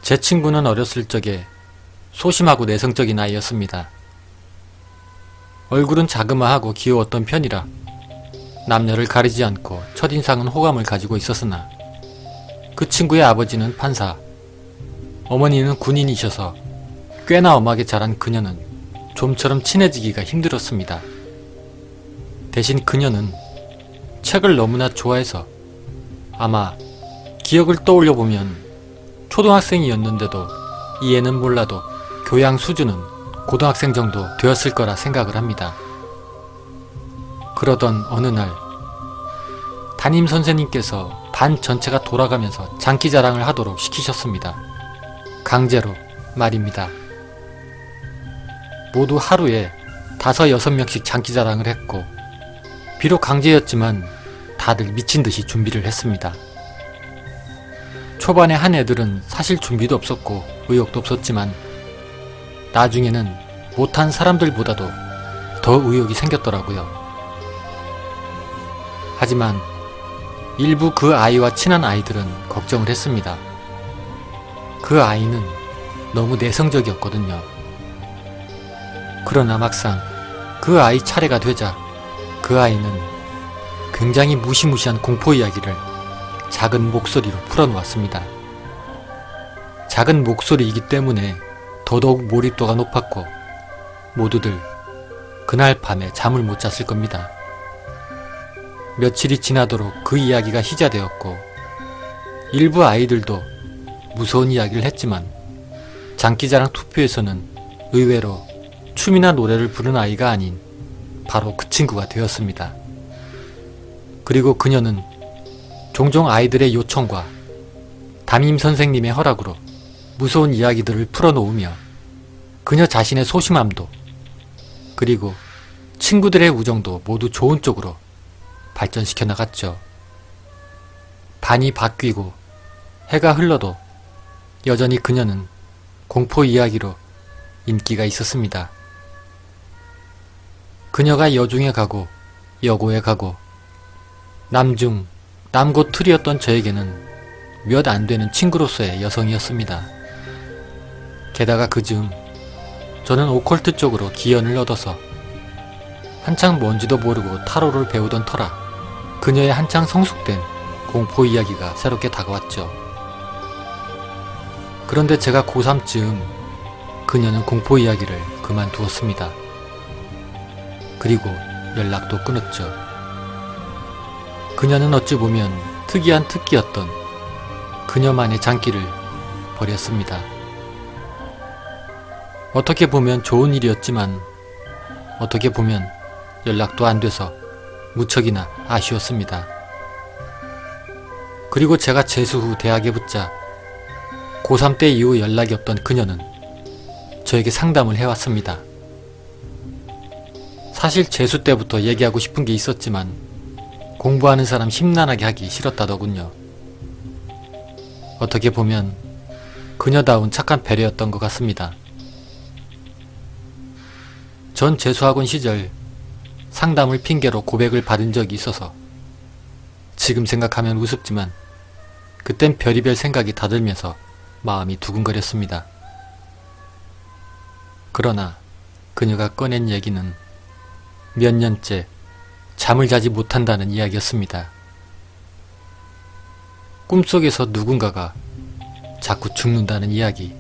제 친구는 어렸을 적에 소심하고 내성적인 아이였습니다. 얼굴은 자그마하고 귀여웠던 편이라 남녀를 가리지 않고 첫인상은 호감을 가지고 있었으나 그 친구의 아버지는 판사, 어머니는 군인이셔서 꽤나 엄하게 자란 그녀는 좀처럼 친해지기가 힘들었습니다. 대신 그녀는 책을 너무나 좋아해서 아마 기억을 떠올려보면 초등학생이었는데도 이해는 몰라도 교양 수준은 고등학생 정도 되었을 거라 생각을 합니다. 그러던 어느 날 담임 선생님께서 반 전체가 돌아가면서 장기자랑을 하도록 시키셨습니다. 강제로 말입니다. 모두 하루에 5-6명씩 장기자랑을 했고 비록 강제였지만 다들 미친듯이 준비를 했습니다. 초반에 한 애들은 사실 준비도 없었고 의욕도 없었지만 나중에는 못한 사람들보다도 더 의욕이 생겼더라고요. 하지만 일부 그 아이와 친한 아이들은 걱정을 했습니다. 그 아이는 너무 내성적이었거든요. 그러나 막상 그 아이 차례가 되자 그 아이는 굉장히 무시무시한 공포 이야기를 작은 목소리로 풀어놓았습니다. 작은 목소리이기 때문에 더더욱 몰입도가 높았고 모두들 그날 밤에 잠을 못 잤을 겁니다. 며칠이 지나도록 그 이야기가 희자되었고 일부 아이들도 무서운 이야기를 했지만 장기자랑 투표에서는 의외로 춤이나 노래를 부른 아이가 아닌 바로 그 친구가 되었습니다. 그리고 그녀는 종종 아이들의 요청과 담임 선생님의 허락으로 무서운 이야기들을 풀어놓으며 그녀 자신의 소심함도 그리고 친구들의 우정도 모두 좋은 쪽으로 발전시켜 나갔죠. 반이 바뀌고 해가 흘러도 여전히 그녀는 공포 이야기로 인기가 있었습니다. 그녀가 여중에 가고 여고에 가고 남중 남고 틀이었던 저에게는 몇 안 되는 친구로서의 여성이었습니다. 게다가 그즈음 저는 오컬트 쪽으로 기연을 얻어서 한창 뭔지도 모르고 타로를 배우던 터라 그녀의 한창 성숙된 공포 이야기가 새롭게 다가왔죠. 그런데 제가 고3쯤 그녀는 공포 이야기를 그만두었습니다. 그리고 연락도 끊었죠. 그녀는 어찌 보면 특이한 특기였던 그녀만의 장기를 버렸습니다. 어떻게 보면 좋은 일이었지만 어떻게 보면 연락도 안 돼서 무척이나 아쉬웠습니다. 그리고 제가 재수 후 대학에 붙자 고3 때 이후 연락이 없던 그녀는 저에게 상담을 해왔습니다. 사실 재수 때부터 얘기하고 싶은 게 있었지만 공부하는 사람 심란하게 하기 싫었다더군요. 어떻게 보면 그녀다운 착한 배려였던 것 같습니다. 전 재수학원 시절 상담을 핑계로 고백을 받은 적이 있어서 지금 생각하면 우습지만 그땐 별의별 생각이 다 들면서 마음이 두근거렸습니다. 그러나 그녀가 꺼낸 얘기는 몇 년째 잠을 자지 못한다는 이야기였습니다. 꿈속에서 누군가가 자꾸 죽는다는 이야기.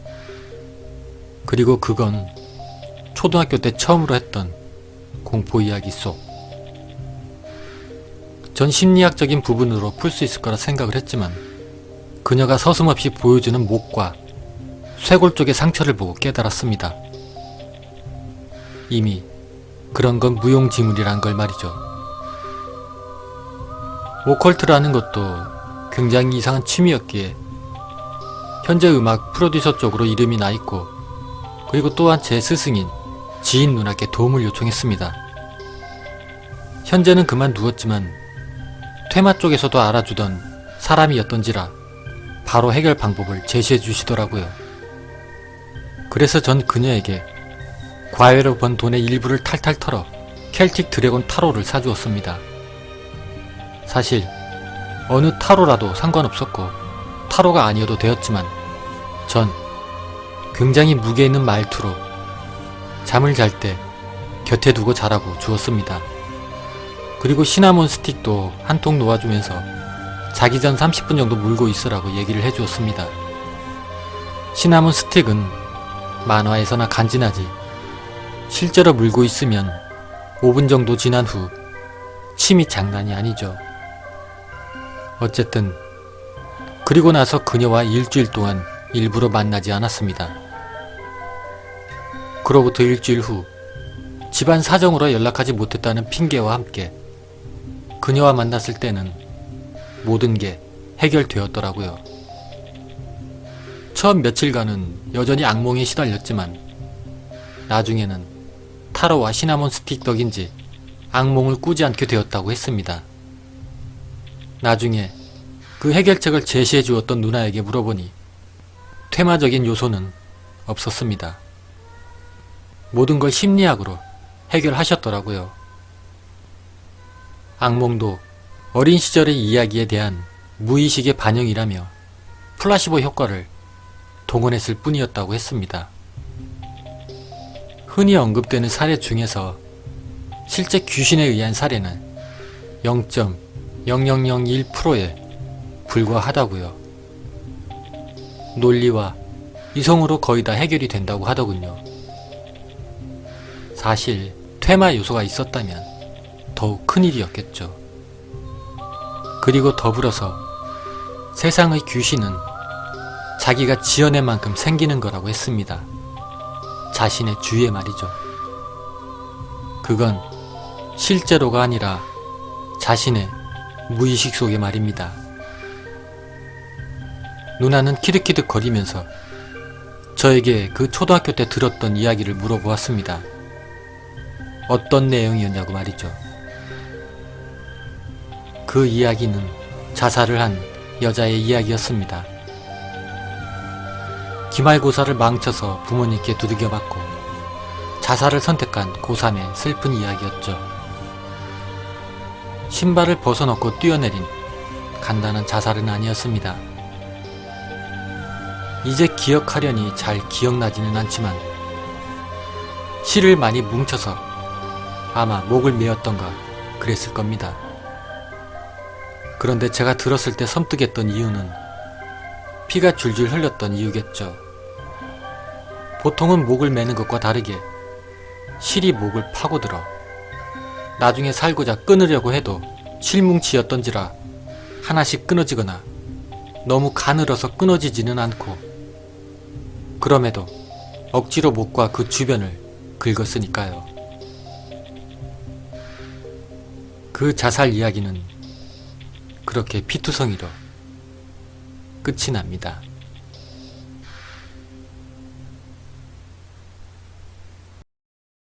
그리고 그건 초등학교 때 처음으로 했던 공포 이야기 속. 전 심리학적인 부분으로 풀 수 있을 거라 생각을 했지만 그녀가 서슴없이 보여주는 목과 쇄골 쪽의 상처를 보고 깨달았습니다. 이미 그런 건 무용지물이란 걸 말이죠. 오컬트라는 것도 굉장히 이상한 취미였기에 현재 음악 프로듀서 쪽으로 이름이 나 있고 그리고 또한 제 스승인 지인 누나께 도움을 요청했습니다. 현재는 그만두었지만 퇴마 쪽에서도 알아주던 사람이었던지라 바로 해결 방법을 제시해 주시더라고요. 그래서 전 그녀에게 과외로 번 돈의 일부를 탈탈 털어 켈틱 드래곤 타로를 사주었습니다. 사실 어느 타로라도 상관없었고 타로가 아니어도 되었지만 전 굉장히 무게 있는 말투로 잠을 잘 때 곁에 두고 자라고 주었습니다. 그리고 시나몬 스틱도 한 통 놓아주면서 자기 전 30분 정도 물고 있으라고 얘기를 해주었습니다. 시나몬 스틱은 만화에서나 간지나지 실제로 물고 있으면 5분 정도 지난 후 침이 장난이 아니죠. 어쨌든 그리고 나서 그녀와 일주일 동안 일부러 만나지 않았습니다. 그로부터 일주일 후 집안 사정으로 연락하지 못했다는 핑계와 함께 그녀와 만났을 때는 모든 게 해결되었더라고요. 처음 며칠간은 여전히 악몽에 시달렸지만 나중에는 타로와 시나몬 스틱 덕인지 악몽을 꾸지 않게 되었다고 했습니다. 나중에 그 해결책을 제시해 주었던 누나에게 물어보니 퇴마적인 요소는 없었습니다. 모든 걸 심리학으로 해결하셨더라고요. 악몽도 어린 시절의 이야기에 대한 무의식의 반영이라며 플라시보 효과를 동원했을 뿐이었다고 했습니다. 흔히 언급되는 사례 중에서 실제 귀신에 의한 사례는 0.0001%에 불과하다고요. 논리와 이성으로 거의 다 해결이 된다고 하더군요. 사실 퇴마 요소가 있었다면 더욱 큰일이었겠죠. 그리고 더불어서 세상의 귀신은 자기가 지어낸 만큼 생기는 거라고 했습니다. 자신의 주위에 말이죠. 그건 실제로가 아니라 자신의 무의식 속의 말입니다. 누나는 키득키득 거리면서 저에게 그 초등학교 때 들었던 이야기를 물어보았습니다. 어떤 내용이었냐고 말이죠. 그 이야기는 자살을 한 여자의 이야기였습니다. 기말고사를 망쳐서 부모님께 두들겨 맞고 자살을 선택한 고3의 슬픈 이야기였죠. 신발을 벗어놓고 뛰어내린 간단한 자살은 아니었습니다. 이제 기억하려니 잘 기억나지는 않지만 실을 많이 뭉쳐서 아마 목을 메었던가 그랬을 겁니다. 그런데 제가 들었을 때 섬뜩했던 이유는 피가 줄줄 흘렸던 이유겠죠. 보통은 목을 매는 것과 다르게 실이 목을 파고들어 나중에 살고자 끊으려고 해도 실뭉치였던지라 하나씩 끊어지거나 너무 가늘어서 끊어지지는 않고 그럼에도 억지로 목과 그 주변을 긁었으니까요. 그 자살 이야기는 그렇게 피투성이로 끝이 납니다.